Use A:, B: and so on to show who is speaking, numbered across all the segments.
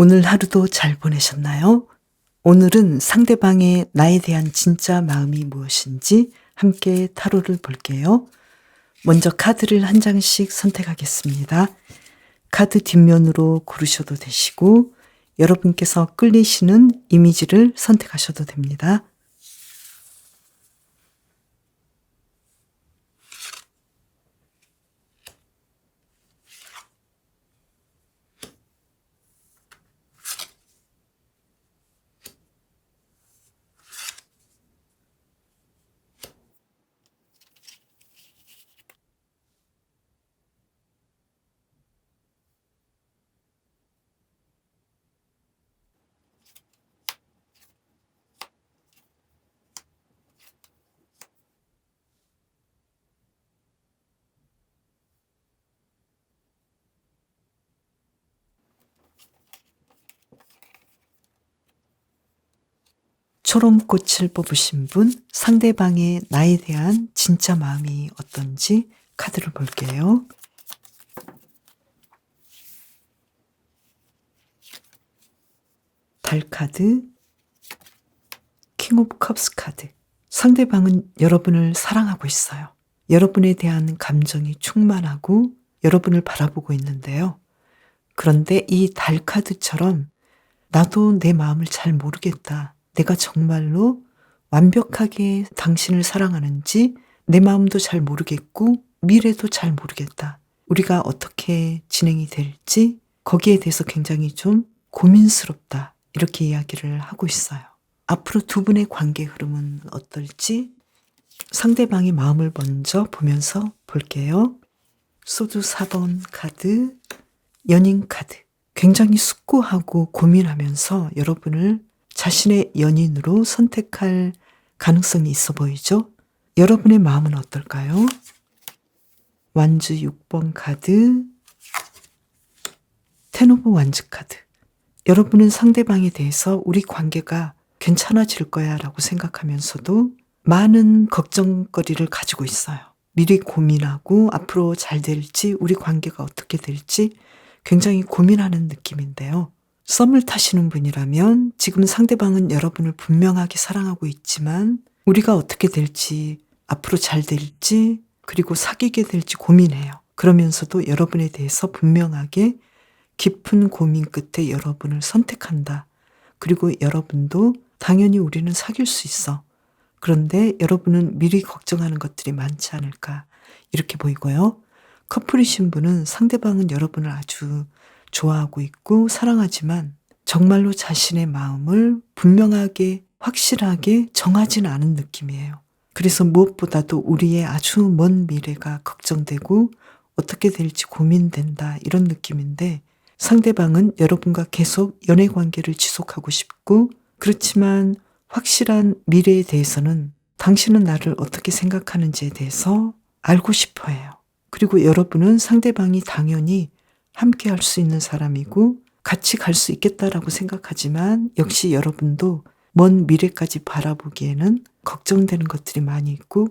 A: 오늘 하루도 잘 보내셨나요? 오늘은 상대방의 나에 대한 진짜 마음이 무엇인지 함께 타로를 볼게요. 먼저 카드를 한 장씩 선택하겠습니다. 카드 뒷면으로 고르셔도 되시고 여러분께서 끌리시는 이미지를 선택하셔도 됩니다. 초롱꽃을 뽑으신 분, 상대방의 나에 대한 진짜 마음이 어떤지 카드를 볼게요. 달 카드, 킹 오브 컵스 카드. 상대방은 여러분을 사랑하고 있어요. 여러분에 대한 감정이 충만하고 여러분을 바라보고 있는데요. 그런데 이 달 카드처럼 나도 내 마음을 잘 모르겠다. 내가 정말로 완벽하게 당신을 사랑하는지 내 마음도 잘 모르겠고 미래도 잘 모르겠다. 우리가 어떻게 진행이 될지 거기에 대해서 굉장히 좀 고민스럽다. 이렇게 이야기를 하고 있어요. 앞으로 두 분의 관계 흐름은 어떨지 상대방의 마음을 먼저 보면서 볼게요. 소드 4번 카드, 연인 카드. 굉장히 숙고하고 고민하면서 여러분을 자신의 연인으로 선택할 가능성이 있어 보이죠? 여러분의 마음은 어떨까요? 완즈 6번 카드, 텐 오브 완즈 카드. 여러분은 상대방에 대해서 우리 관계가 괜찮아질 거야 라고 생각하면서도 많은 걱정거리를 가지고 있어요. 미리 고민하고 앞으로 잘 될지 우리 관계가 어떻게 될지 굉장히 고민하는 느낌인데요. 썸을 타시는 분이라면 지금 상대방은 여러분을 분명하게 사랑하고 있지만 우리가 어떻게 될지 앞으로 잘 될지 그리고 사귀게 될지 고민해요. 그러면서도 여러분에 대해서 분명하게 깊은 고민 끝에 여러분을 선택한다. 그리고 여러분도 당연히 우리는 사귈 수 있어. 그런데 여러분은 미리 걱정하는 것들이 많지 않을까 이렇게 보이고요. 커플이신 분은 상대방은 여러분을 아주 좋아하고 있고 사랑하지만 정말로 자신의 마음을 분명하게 확실하게 정하지는 않은 느낌이에요. 그래서 무엇보다도 우리의 아주 먼 미래가 걱정되고 어떻게 될지 고민된다 이런 느낌인데 상대방은 여러분과 계속 연애 관계를 지속하고 싶고 그렇지만 확실한 미래에 대해서는 당신은 나를 어떻게 생각하는지에 대해서 알고 싶어 해요. 그리고 여러분은 상대방이 당연히 함께 할 수 있는 사람이고 같이 갈 수 있겠다라고 생각하지만 역시 여러분도 먼 미래까지 바라보기에는 걱정되는 것들이 많이 있고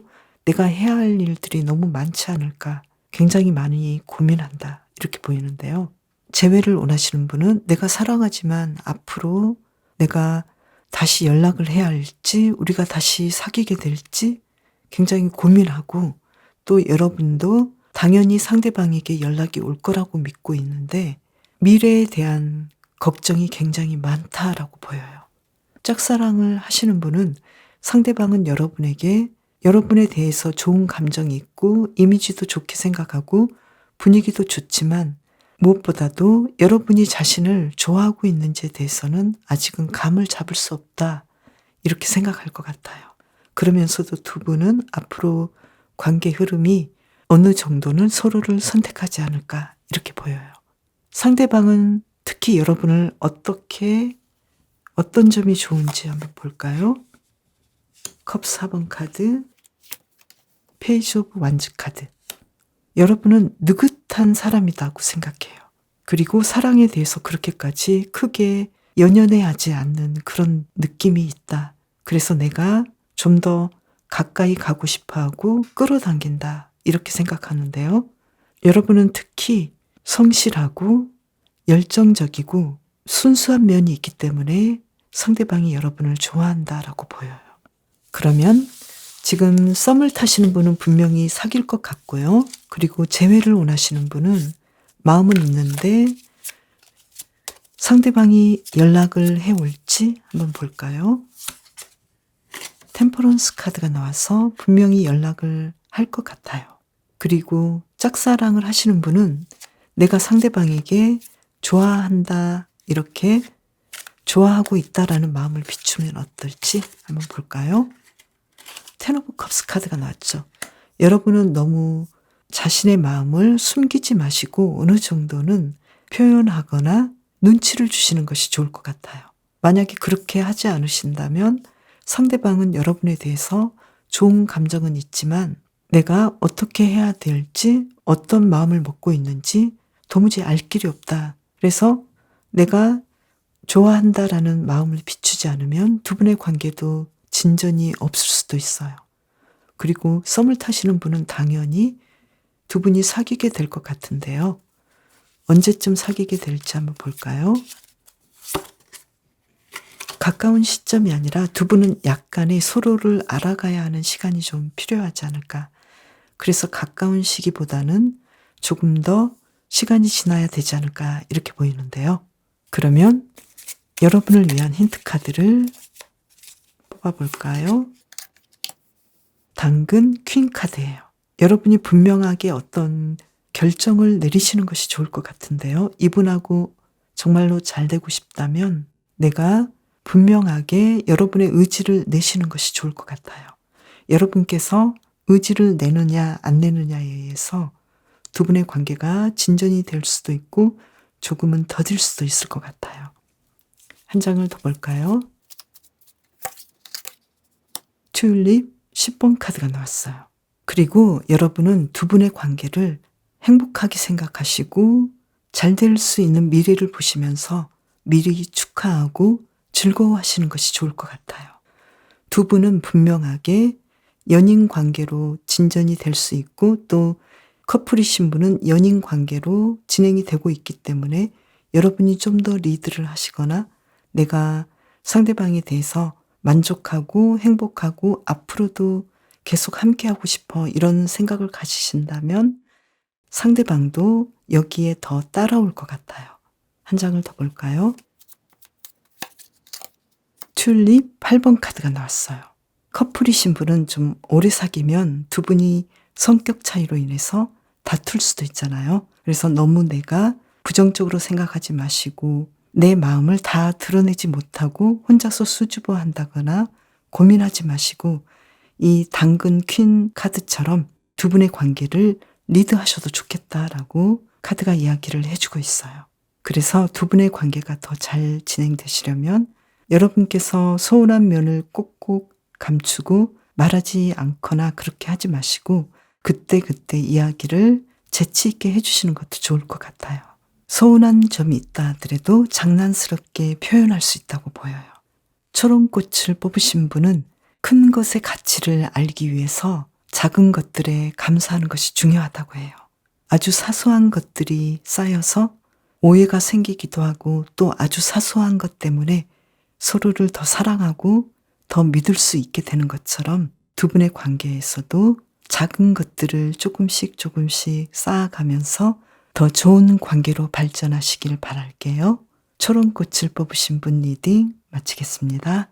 A: 내가 해야 할 일들이 너무 많지 않을까 굉장히 많이 고민한다 이렇게 보이는데요. 재회를 원하시는 분은 내가 사랑하지만 앞으로 내가 다시 연락을 해야 할지 우리가 다시 사귀게 될지 굉장히 고민하고 또 여러분도 당연히 상대방에게 연락이 올 거라고 믿고 있는데 미래에 대한 걱정이 굉장히 많다라고 보여요. 짝사랑을 하시는 분은 상대방은 여러분에게 여러분에 대해서 좋은 감정이 있고 이미지도 좋게 생각하고 분위기도 좋지만 무엇보다도 여러분이 자신을 좋아하고 있는지에 대해서는 아직은 감을 잡을 수 없다 이렇게 생각할 것 같아요. 그러면서도 두 분은 앞으로 관계 흐름이 어느 정도는 서로를 선택하지 않을까 이렇게 보여요. 상대방은 특히 여러분을 어떤 점이 좋은지 한번 볼까요? 컵 4번 카드, 페이지 오브 완즈 카드. 여러분은 느긋한 사람이라고 생각해요. 그리고 사랑에 대해서 그렇게까지 크게 연연해하지 않는 그런 느낌이 있다. 그래서 내가 좀 더 가까이 가고 싶어하고 끌어당긴다. 이렇게 생각하는데요. 여러분은 특히 성실하고 열정적이고 순수한 면이 있기 때문에 상대방이 여러분을 좋아한다라고 보여요. 그러면 지금 썸을 타시는 분은 분명히 사귈 것 같고요. 그리고 재회를 원하시는 분은 마음은 있는데 상대방이 연락을 해올지 한번 볼까요? 템퍼런스 카드가 나와서 분명히 연락을 할 것 같아요. 그리고 짝사랑을 하시는 분은 내가 상대방에게 좋아한다, 이렇게 좋아하고 있다라는 마음을 비추면 어떨지 한번 볼까요? 텐 오브 컵스 카드가 나왔죠. 여러분은 너무 자신의 마음을 숨기지 마시고 어느 정도는 표현하거나 눈치를 주시는 것이 좋을 것 같아요. 만약에 그렇게 하지 않으신다면 상대방은 여러분에 대해서 좋은 감정은 있지만 내가 어떻게 해야 될지, 어떤 마음을 먹고 있는지 도무지 알 길이 없다. 그래서 내가 좋아한다라는 마음을 비추지 않으면 두 분의 관계도 진전이 없을 수도 있어요. 그리고 썸을 타시는 분은 당연히 두 분이 사귀게 될 것 같은데요. 언제쯤 사귀게 될지 한번 볼까요? 가까운 시점이 아니라 두 분은 약간의 서로를 알아가야 하는 시간이 좀 필요하지 않을까. 그래서 가까운 시기보다는 조금 더 시간이 지나야 되지 않을까 이렇게 보이는데요. 그러면 여러분을 위한 힌트 카드를 뽑아볼까요? 당근 퀸 카드예요. 여러분이 분명하게 어떤 결정을 내리시는 것이 좋을 것 같은데요. 이분하고 정말로 잘 되고 싶다면 내가 분명하게 여러분의 의지를 내시는 것이 좋을 것 같아요. 여러분께서 의지를 내느냐 안 내느냐에 의해서 두 분의 관계가 진전이 될 수도 있고 조금은 더딜 수도 있을 것 같아요. 한 장을 더 볼까요? 튤립 10번 카드가 나왔어요. 그리고 여러분은 두 분의 관계를 행복하게 생각하시고 잘 될 수 있는 미래를 보시면서 미리 축하하고 즐거워하시는 것이 좋을 것 같아요. 두 분은 분명하게 연인 관계로 진전이 될 수 있고 또 커플이신 분은 연인 관계로 진행이 되고 있기 때문에 여러분이 좀 더 리드를 하시거나 내가 상대방에 대해서 만족하고 행복하고 앞으로도 계속 함께하고 싶어 이런 생각을 가지신다면 상대방도 여기에 더 따라올 것 같아요. 한 장을 더 볼까요? 튤립 8번 카드가 나왔어요. 커플이신 분은 좀 오래 사귀면 두 분이 성격 차이로 인해서 다툴 수도 있잖아요. 그래서 너무 내가 부정적으로 생각하지 마시고 내 마음을 다 드러내지 못하고 혼자서 수줍어한다거나 고민하지 마시고 이 당근 퀸 카드처럼 두 분의 관계를 리드하셔도 좋겠다라고 카드가 이야기를 해주고 있어요. 그래서 두 분의 관계가 더 잘 진행되시려면 여러분께서 소원한 면을 꼭꼭 감추고 말하지 않거나 그렇게 하지 마시고 그때그때 이야기를 재치 있게 해주시는 것도 좋을 것 같아요. 서운한 점이 있다 하더라도 장난스럽게 표현할 수 있다고 보여요. 초롱꽃을 뽑으신 분은 큰 것의 가치를 알기 위해서 작은 것들에 감사하는 것이 중요하다고 해요. 아주 사소한 것들이 쌓여서 오해가 생기기도 하고 또 아주 사소한 것 때문에 서로를 더 사랑하고 더 믿을 수 있게 되는 것처럼 두 분의 관계에서도 작은 것들을 조금씩 쌓아가면서 더 좋은 관계로 발전하시길 바랄게요. 초롱꽃을 뽑으신 분 리딩 마치겠습니다.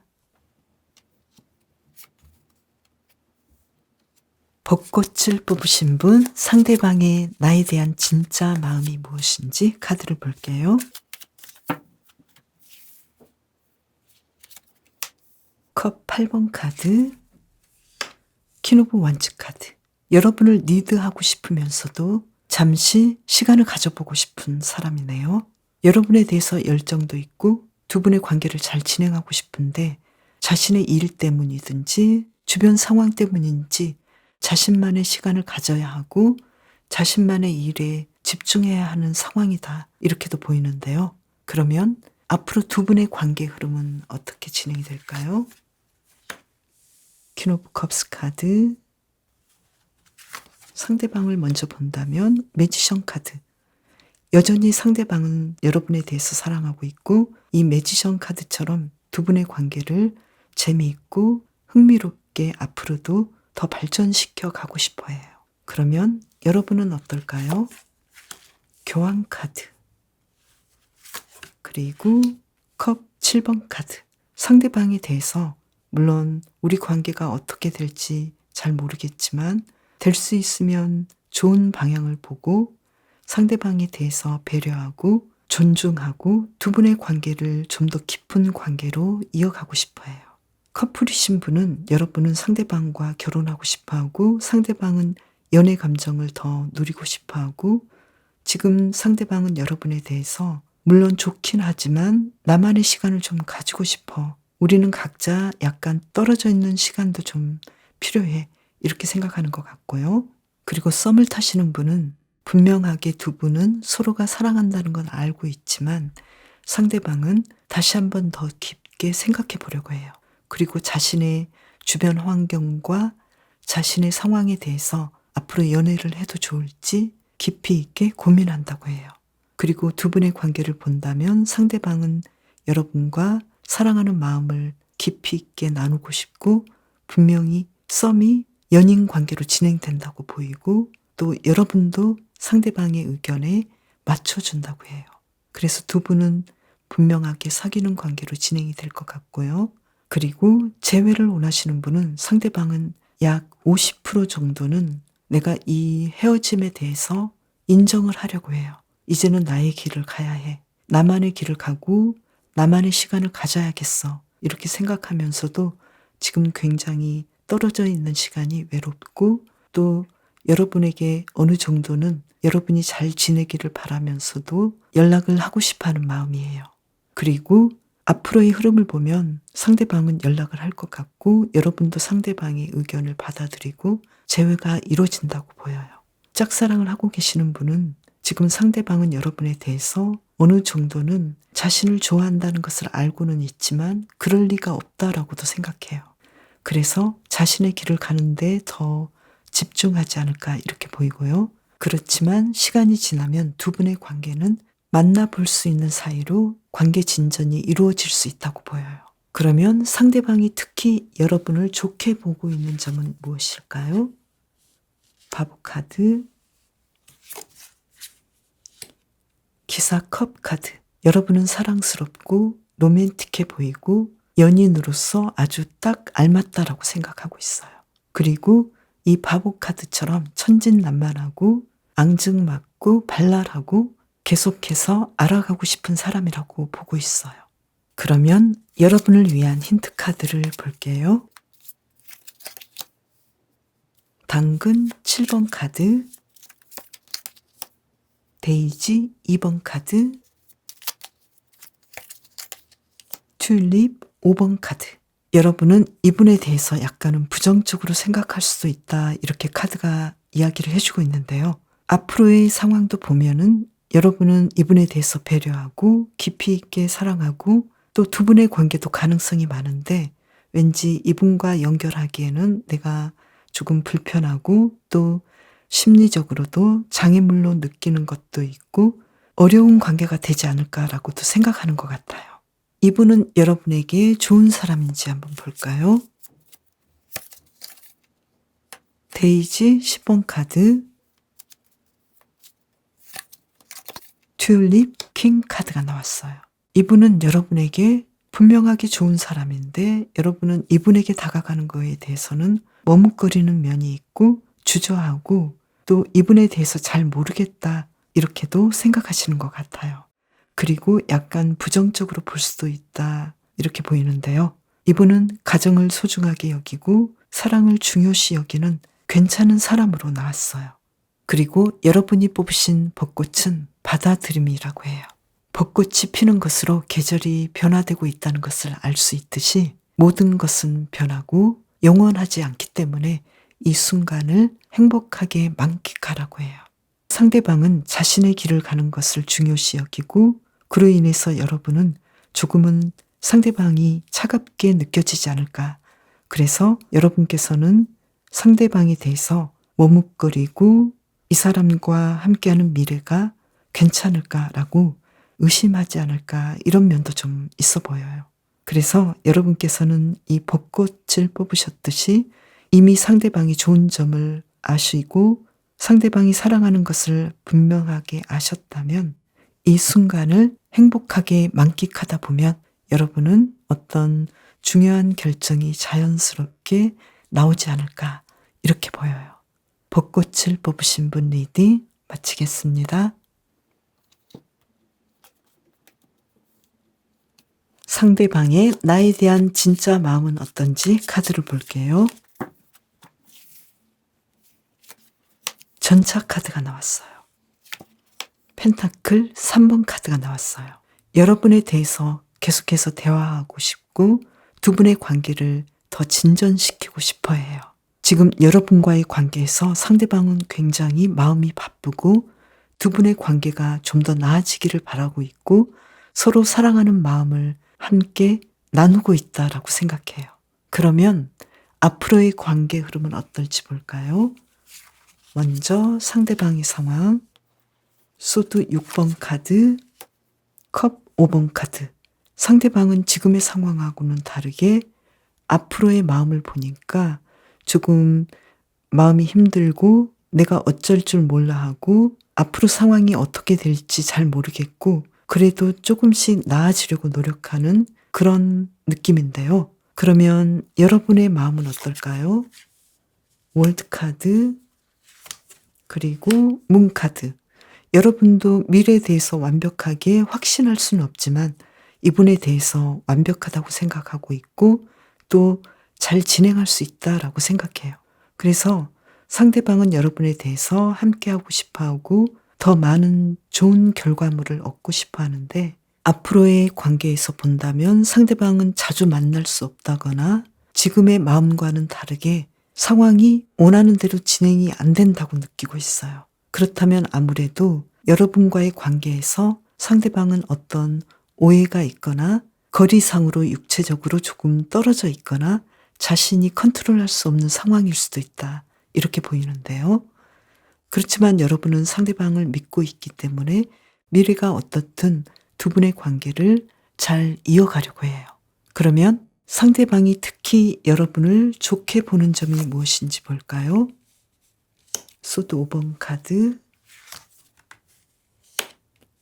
A: 벚꽃을 뽑으신 분 상대방의 나에 대한 진짜 마음이 무엇인지 카드를 볼게요. 컵 8번 카드, 퀸 오브 원츠 카드. 여러분을 리드하고 싶으면서도 잠시 시간을 가져보고 싶은 사람이네요. 여러분에 대해서 열정도 있고 두 분의 관계를 잘 진행하고 싶은데 자신의 일 때문이든지 주변 상황 때문인지 자신만의 시간을 가져야 하고 자신만의 일에 집중해야 하는 상황이다. 이렇게도 보이는데요. 그러면 앞으로 두 분의 관계 흐름은 어떻게 진행이 될까요? 퀸 오브 컵스 카드, 상대방을 먼저 본다면 매지션 카드. 여전히 상대방은 여러분에 대해서 사랑하고 있고 이 매지션 카드처럼 두 분의 관계를 재미있고 흥미롭게 앞으로도 더 발전시켜 가고 싶어 해요. 그러면 여러분은 어떨까요? 교황 카드, 그리고 컵 7번 카드. 상대방에 대해서 물론 우리 관계가 어떻게 될지 잘 모르겠지만 될 수 있으면 좋은 방향을 보고 상대방에 대해서 배려하고 존중하고 두 분의 관계를 좀 더 깊은 관계로 이어가고 싶어 해요. 커플이신 분은 여러분은 상대방과 결혼하고 싶어 하고 상대방은 연애 감정을 더 누리고 싶어 하고 지금 상대방은 여러분에 대해서 물론 좋긴 하지만 나만의 시간을 좀 가지고 싶어. 우리는 각자 약간 떨어져 있는 시간도 좀 필요해. 이렇게 생각하는 것 같고요. 그리고 썸을 타시는 분은 분명하게 두 분은 서로가 사랑한다는 건 알고 있지만 상대방은 다시 한번 더 깊게 생각해 보려고 해요. 그리고 자신의 주변 환경과 자신의 상황에 대해서 앞으로 연애를 해도 좋을지 깊이 있게 고민한다고 해요. 그리고 두 분의 관계를 본다면 상대방은 여러분과 사랑하는 마음을 깊이 있게 나누고 싶고 분명히 썸이 연인 관계로 진행된다고 보이고 또 여러분도 상대방의 의견에 맞춰준다고 해요. 그래서 두 분은 분명하게 사귀는 관계로 진행이 될 것 같고요. 그리고 재회를 원하시는 분은 상대방은 약 50% 정도는 내가 이 헤어짐에 대해서 인정을 하려고 해요. 이제는 나의 길을 가야 해. 나만의 길을 가고 나만의 시간을 가져야겠어. 이렇게 생각하면서도 지금 굉장히 떨어져 있는 시간이 외롭고 또 여러분에게 어느 정도는 여러분이 잘 지내기를 바라면서도 연락을 하고 싶어 하는 마음이에요. 그리고 앞으로의 흐름을 보면 상대방은 연락을 할 것 같고 여러분도 상대방의 의견을 받아들이고 재회가 이루어진다고 보여요. 짝사랑을 하고 계시는 분은 지금 상대방은 여러분에 대해서 어느 정도는 자신을 좋아한다는 것을 알고는 있지만 그럴 리가 없다라고도 생각해요. 그래서 자신의 길을 가는데 더 집중하지 않을까 이렇게 보이고요. 그렇지만 시간이 지나면 두 분의 관계는 만나볼 수 있는 사이로 관계 진전이 이루어질 수 있다고 보여요. 그러면 상대방이 특히 여러분을 좋게 보고 있는 점은 무엇일까요? 바보 카드, 기사 컵 카드. 여러분은 사랑스럽고 로맨틱해 보이고 연인으로서 아주 딱 알맞다라고 생각하고 있어요. 그리고 이 바보 카드처럼 천진난만하고 앙증맞고 발랄하고 계속해서 알아가고 싶은 사람이라고 보고 있어요. 그러면 여러분을 위한 힌트 카드를 볼게요. 당근 7번 카드, 데이지 2번 카드, 튤립 5번 카드. 여러분은 이분에 대해서 약간은 부정적으로 생각할 수도 있다. 이렇게 카드가 이야기를 해주고 있는데요. 앞으로의 상황도 보면은 여러분은 이분에 대해서 배려하고 깊이 있게 사랑하고 또 두 분의 관계도 가능성이 많은데 왠지 이분과 연결하기에는 내가 조금 불편하고 또 심리적으로도 장애물로 느끼는 것도 있고 어려운 관계가 되지 않을까라고도 생각하는 것 같아요. 이분은 여러분에게 좋은 사람인지 한번 볼까요? 데이지 10번 카드, 튤립 킹 카드가 나왔어요. 이분은 여러분에게 분명하게 좋은 사람인데 여러분은 이분에게 다가가는 거에 대해서는 머뭇거리는 면이 있고 주저하고 또 이분에 대해서 잘 모르겠다 이렇게도 생각하시는 것 같아요. 그리고 약간 부정적으로 볼 수도 있다 이렇게 보이는데요. 이분은 가정을 소중하게 여기고 사랑을 중요시 여기는 괜찮은 사람으로 나왔어요. 그리고 여러분이 뽑으신 벚꽃은 받아들임이라고 해요. 벚꽃이 피는 것으로 계절이 변화되고 있다는 것을 알 수 있듯이 모든 것은 변하고 영원하지 않기 때문에 이 순간을 행복하게 만끽하라고 해요. 상대방은 자신의 길을 가는 것을 중요시 여기고 그로 인해서 여러분은 조금은 상대방이 차갑게 느껴지지 않을까. 그래서 여러분께서는 상대방에 대해서 머뭇거리고 이 사람과 함께하는 미래가 괜찮을까라고 의심하지 않을까, 이런 면도 좀 있어 보여요. 그래서 여러분께서는 이 벚꽃을 뽑으셨듯이 이미 상대방이 좋은 점을 아시고 상대방이 사랑하는 것을 분명하게 아셨다면 이 순간을 행복하게 만끽하다 보면 여러분은 어떤 중요한 결정이 자연스럽게 나오지 않을까, 이렇게 보여요. 벚꽃을 뽑으신 분 리딩 마치겠습니다. 상대방의 나에 대한 진짜 마음은 어떤지 카드를 볼게요. 전차 카드가 나왔어요. 펜타클 3번 카드가 나왔어요. 여러분에 대해서 계속해서 대화하고 싶고 두 분의 관계를 더 진전시키고 싶어 해요. 지금 여러분과의 관계에서 상대방은 굉장히 마음이 바쁘고 두 분의 관계가 좀 더 나아지기를 바라고 있고 서로 사랑하는 마음을 함께 나누고 있다라고 생각해요. 그러면 앞으로의 관계 흐름은 어떨지 볼까요? 먼저 상대방의 상황, 소드 6번 카드, 컵 5번 카드. 상대방은 지금의 상황하고는 다르게 앞으로의 마음을 보니까 조금 마음이 힘들고 내가 어쩔 줄 몰라 하고 앞으로 상황이 어떻게 될지 잘 모르겠고 그래도 조금씩 나아지려고 노력하는 그런 느낌인데요. 그러면 여러분의 마음은 어떨까요? 월드 카드, 그리고 문 카드. 여러분도 미래에 대해서 완벽하게 확신할 수는 없지만 이분에 대해서 완벽하다고 생각하고 있고 또 잘 진행할 수 있다라고 생각해요. 그래서 상대방은 여러분에 대해서 함께하고 싶어하고 더 많은 좋은 결과물을 얻고 싶어 하는데 앞으로의 관계에서 본다면 상대방은 자주 만날 수 없다거나 지금의 마음과는 다르게 상황이 원하는 대로 진행이 안 된다고 느끼고 있어요. 그렇다면 아무래도 여러분과의 관계에서 상대방은 어떤 오해가 있거나 거리상으로 육체적으로 조금 떨어져 있거나 자신이 컨트롤할 수 없는 상황일 수도 있다, 이렇게 보이는데요. 그렇지만 여러분은 상대방을 믿고 있기 때문에 미래가 어떻든 두 분의 관계를 잘 이어가려고 해요. 그러면 상대방이 특히 여러분을 좋게 보는 점이 무엇인지 볼까요? 소드 5번 카드,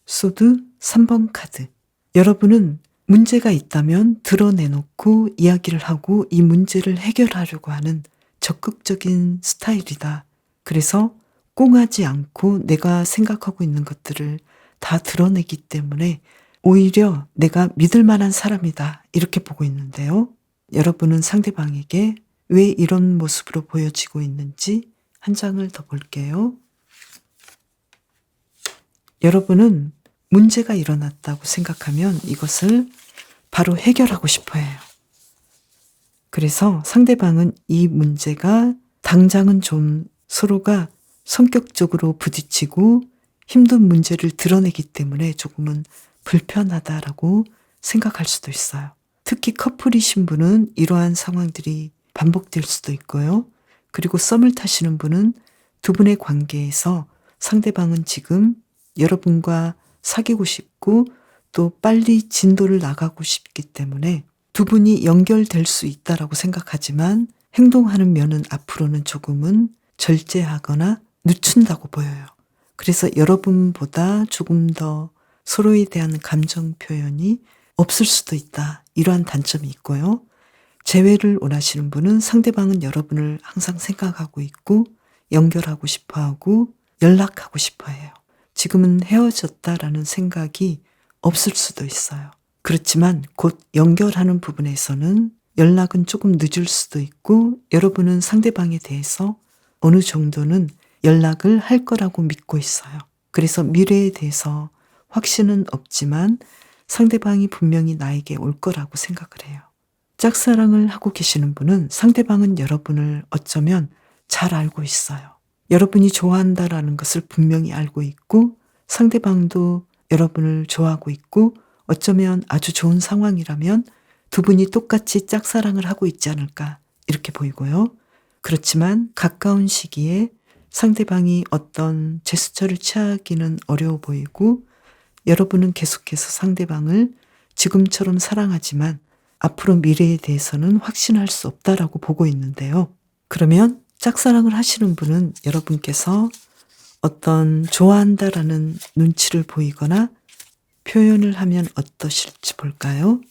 A: 소드 3번 카드. 여러분은 문제가 있다면 드러내놓고 이야기를 하고 이 문제를 해결하려고 하는 적극적인 스타일이다. 그래서 꽁하지 않고 내가 생각하고 있는 것들을 다 드러내기 때문에 오히려 내가 믿을 만한 사람이다, 이렇게 보고 있는데요. 여러분은 상대방에게 왜 이런 모습으로 보여지고 있는지 한 장을 더 볼게요. 여러분은 문제가 일어났다고 생각하면 이것을 바로 해결하고 싶어 해요. 그래서 상대방은 이 문제가 당장은 좀 서로가 성격적으로 부딪히고 힘든 문제를 드러내기 때문에 조금은 불편하다라고 생각할 수도 있어요. 특히 커플이신 분은 이러한 상황들이 반복될 수도 있고요. 그리고 썸을 타시는 분은 두 분의 관계에서 상대방은 지금 여러분과 사귀고 싶고 또 빨리 진도를 나가고 싶기 때문에 두 분이 연결될 수 있다라고 생각하지만 행동하는 면은 앞으로는 조금은 절제하거나 늦춘다고 보여요. 그래서 여러분보다 조금 더 서로에 대한 감정 표현이 없을 수도 있다, 이러한 단점이 있고요. 재회를 원하시는 분은 상대방은 여러분을 항상 생각하고 있고 연결하고 싶어하고 연락하고 싶어해요. 지금은 헤어졌다라는 생각이 없을 수도 있어요. 그렇지만 곧 연결하는 부분에서는 연락은 조금 늦을 수도 있고 여러분은 상대방에 대해서 어느 정도는 연락을 할 거라고 믿고 있어요. 그래서 미래에 대해서 확신은 없지만 상대방이 분명히 나에게 올 거라고 생각을 해요. 짝사랑을 하고 계시는 분은 상대방은 여러분을 어쩌면 잘 알고 있어요. 여러분이 좋아한다라는 것을 분명히 알고 있고 상대방도 여러분을 좋아하고 있고 어쩌면 아주 좋은 상황이라면 두 분이 똑같이 짝사랑을 하고 있지 않을까, 이렇게 보이고요. 그렇지만 가까운 시기에 상대방이 어떤 제스처를 취하기는 어려워 보이고 여러분은 계속해서 상대방을 지금처럼 사랑하지만 앞으로 미래에 대해서는 확신할 수 없다라고 보고 있는데요. 그러면 짝사랑을 하시는 분은 여러분께서 어떤 좋아한다라는 눈치를 보이거나 표현을 하면 어떠실지 볼까요?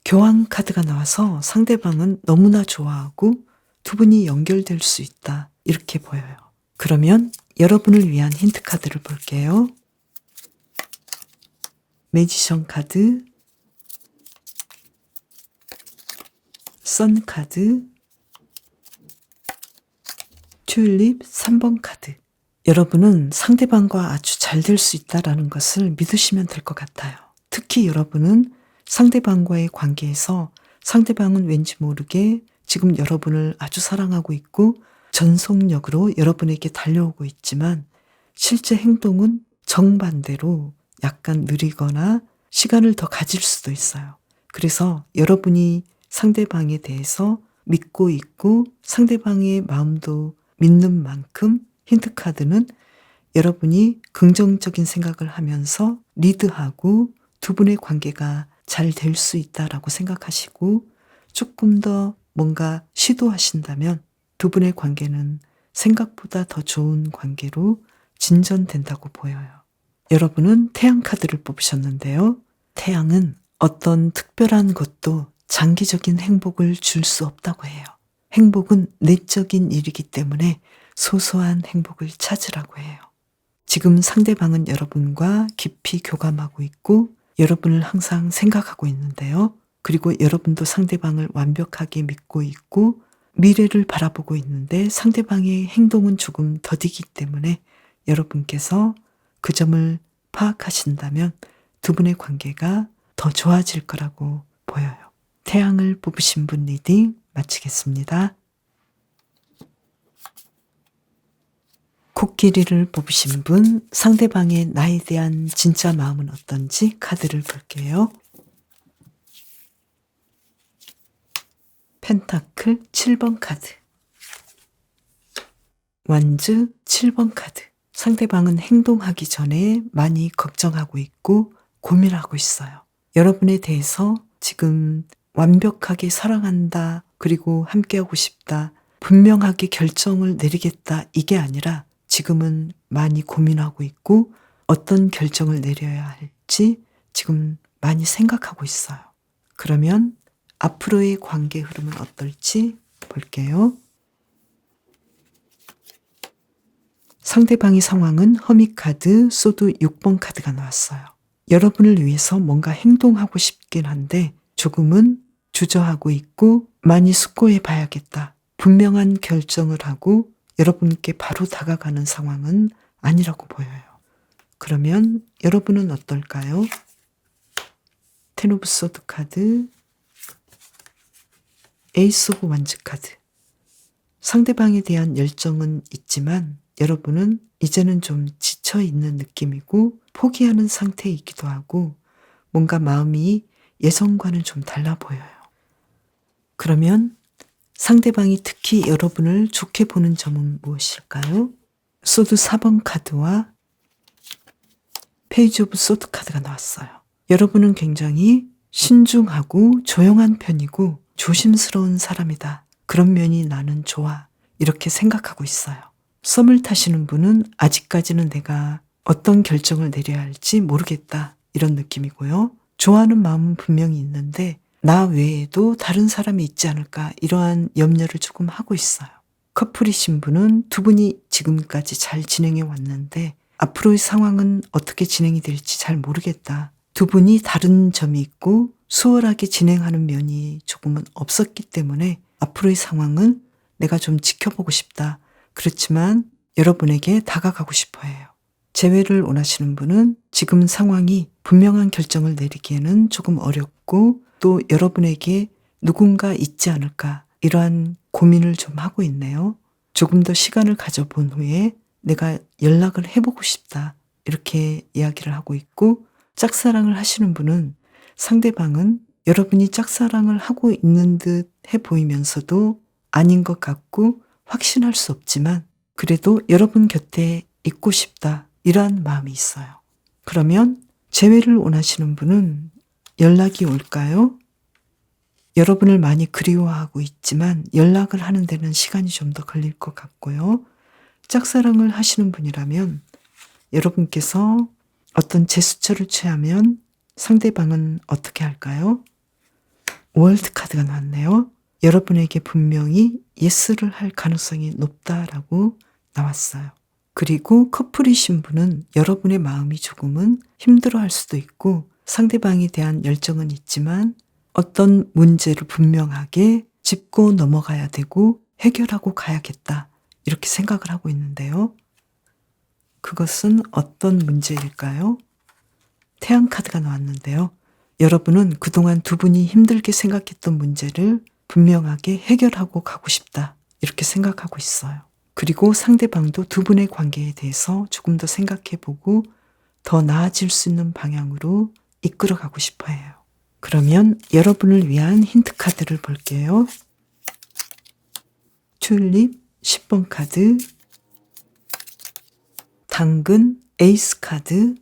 A: 교황 카드가 나와서 상대방은 너무나 좋아하고 두 분이 연결될 수 있다. 이렇게 보여요. 그러면 여러분을 위한 힌트 카드를 볼게요. 매지션 카드, 선 카드, 튤립 3번 카드. 여러분은 상대방과 아주 잘 될 수 있다라는 것을 믿으시면 될 것 같아요. 특히 여러분은 상대방과의 관계에서 상대방은 왠지 모르게 지금 여러분을 아주 사랑하고 있고 전속력으로 여러분에게 달려오고 있지만 실제 행동은 정반대로 약간 느리거나 시간을 더 가질 수도 있어요. 그래서 여러분이 상대방에 대해서 믿고 있고 상대방의 마음도 믿는 만큼 힌트카드는 여러분이 긍정적인 생각을 하면서 리드하고 두 분의 관계가 잘 될 수 있다라고 생각하시고 조금 더 뭔가 시도하신다면 두 분의 관계는 생각보다 더 좋은 관계로 진전된다고 보여요. 여러분은 태양 카드를 뽑으셨는데요. 태양은 어떤 특별한 것도 장기적인 행복을 줄 수 없다고 해요. 행복은 내적인 일이기 때문에 소소한 행복을 찾으라고 해요. 지금 상대방은 여러분과 깊이 교감하고 있고 여러분을 항상 생각하고 있는데요. 그리고 여러분도 상대방을 완벽하게 믿고 있고 미래를 바라보고 있는데 상대방의 행동은 조금 더디기 때문에 여러분께서 그 점을 파악하신다면 두 분의 관계가 더 좋아질 거라고 보여요. 태양을 뽑으신 분 리딩 마치겠습니다. 코끼리를 뽑으신 분, 상대방의 나에 대한 진짜 마음은 어떤지 카드를 볼게요. 펜타클 7번 카드, 완즈 7번 카드. 상대방은 행동하기 전에 많이 걱정하고 있고 고민하고 있어요. 여러분에 대해서 지금 완벽하게 사랑한다, 그리고 함께하고 싶다, 분명하게 결정을 내리겠다, 이게 아니라 지금은 많이 고민하고 있고 어떤 결정을 내려야 할지 지금 많이 생각하고 있어요. 그러면 앞으로의 관계 흐름은 어떨지 볼게요. 상대방의 상황은 허미 카드, 소드 6번 카드가 나왔어요. 여러분을 위해서 뭔가 행동하고 싶긴 한데 조금은 주저하고 있고 많이 숙고해 봐야겠다. 분명한 결정을 하고 여러분께 바로 다가가는 상황은 아니라고 보여요. 그러면 여러분은 어떨까요? 텐 오브 소드 카드, 에이스 오브 완즈 카드. 상대방에 대한 열정은 있지만 여러분은 이제는 좀 지쳐있는 느낌이고 포기하는 상태이기도 하고 뭔가 마음이 예전과는 좀 달라 보여요. 그러면 상대방이 특히 여러분을 좋게 보는 점은 무엇일까요? 소드 4번 카드와 페이지 오브 소드 카드가 나왔어요. 여러분은 굉장히 신중하고 조용한 편이고 조심스러운 사람이다. 그런 면이 나는 좋아. 이렇게 생각하고 있어요. 썸을 타시는 분은 아직까지는 내가 어떤 결정을 내려야 할지 모르겠다. 이런 느낌이고요. 좋아하는 마음은 분명히 있는데 나 외에도 다른 사람이 있지 않을까, 이러한 염려를 조금 하고 있어요. 커플이신 분은 두 분이 지금까지 잘 진행해 왔는데 앞으로의 상황은 어떻게 진행이 될지 잘 모르겠다. 두 분이 다른 점이 있고 수월하게 진행하는 면이 조금은 없었기 때문에 앞으로의 상황은 내가 좀 지켜보고 싶다. 그렇지만 여러분에게 다가가고 싶어 해요. 재회를 원하시는 분은 지금 상황이 분명한 결정을 내리기에는 조금 어렵고 또 여러분에게 누군가 있지 않을까, 이러한 고민을 좀 하고 있네요. 조금 더 시간을 가져본 후에 내가 연락을 해보고 싶다, 이렇게 이야기를 하고 있고, 짝사랑을 하시는 분은 상대방은 여러분이 짝사랑을 하고 있는 듯 해 보이면서도 아닌 것 같고 확신할 수 없지만 그래도 여러분 곁에 있고 싶다. 이러한 마음이 있어요. 그러면 재회를 원하시는 분은 연락이 올까요? 여러분을 많이 그리워하고 있지만 연락을 하는 데는 시간이 좀 더 걸릴 것 같고요. 짝사랑을 하시는 분이라면 여러분께서 어떤 제스처를 취하면 상대방은 어떻게 할까요? 월드 카드가 나왔네요. 여러분에게 분명히 예스를 할 가능성이 높다라고 나왔어요. 그리고 커플이신 분은 여러분의 마음이 조금은 힘들어할 수도 있고 상대방에 대한 열정은 있지만 어떤 문제를 분명하게 짚고 넘어가야 되고 해결하고 가야겠다 이렇게 생각을 하고 있는데요. 그것은 어떤 문제일까요? 태양 카드가 나왔는데요. 여러분은 그동안 두 분이 힘들게 생각했던 문제를 분명하게 해결하고 가고 싶다 이렇게 생각하고 있어요. 그리고 상대방도 두 분의 관계에 대해서 조금 더 생각해보고 더 나아질 수 있는 방향으로 이끌어가고 싶어 해요. 그러면 여러분을 위한 힌트 카드를 볼게요. 튤립 10번 카드, 당근 에이스 카드,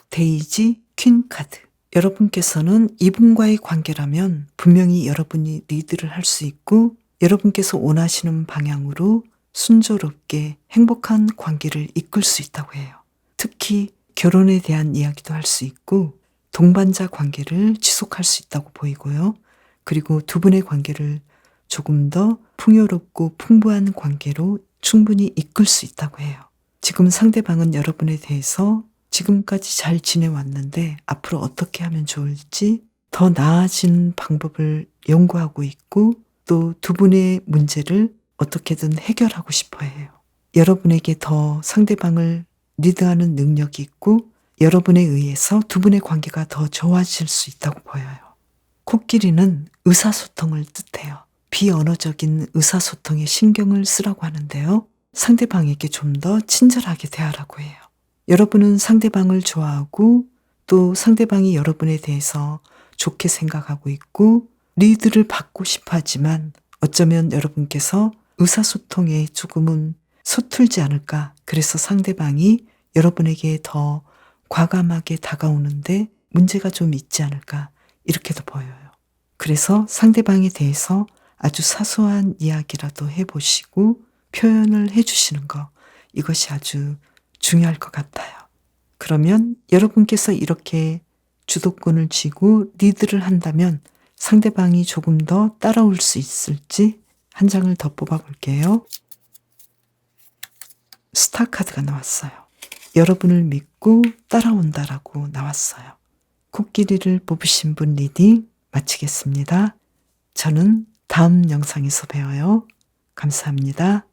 A: 데이지 퀸 카드. 여러분께서는 이분과의 관계라면 분명히 여러분이 리드를 할 수 있고 여러분께서 원하시는 방향으로 순조롭게 행복한 관계를 이끌 수 있다고 해요. 특히 결혼에 대한 이야기도 할 수 있고 동반자 관계를 지속할 수 있다고 보이고요. 그리고 두 분의 관계를 조금 더 풍요롭고 풍부한 관계로 충분히 이끌 수 있다고 해요. 지금 상대방은 여러분에 대해서 지금까지 잘 지내왔는데 앞으로 어떻게 하면 좋을지 더 나아진 방법을 연구하고 있고 또 두 분의 문제를 어떻게든 해결하고 싶어 해요. 여러분에게 더 상대방을 리드하는 능력이 있고 여러분에 의해서 두 분의 관계가 더 좋아질 수 있다고 보여요. 코끼리는 의사소통을 뜻해요. 비언어적인 의사소통에 신경을 쓰라고 하는데요. 상대방에게 좀 더 친절하게 대하라고 해요. 여러분은 상대방을 좋아하고 또 상대방이 여러분에 대해서 좋게 생각하고 있고 리드를 받고 싶어 하지만 어쩌면 여러분께서 의사소통에 조금은 서툴지 않을까. 그래서 상대방이 여러분에게 더 과감하게 다가오는데 문제가 좀 있지 않을까. 이렇게도 보여요. 그래서 상대방에 대해서 아주 사소한 이야기라도 해보시고 표현을 해주시는 거. 이것이 아주 중요할 것 같아요. 그러면 여러분께서 이렇게 주도권을 쥐고 리드를 한다면 상대방이 조금 더 따라올 수 있을지 한 장을 더 뽑아볼게요. 스타 카드가 나왔어요. 여러분을 믿고 따라온다라고 나왔어요. 코끼리를 뽑으신 분 리딩 마치겠습니다. 저는 다음 영상에서 봬요. 감사합니다.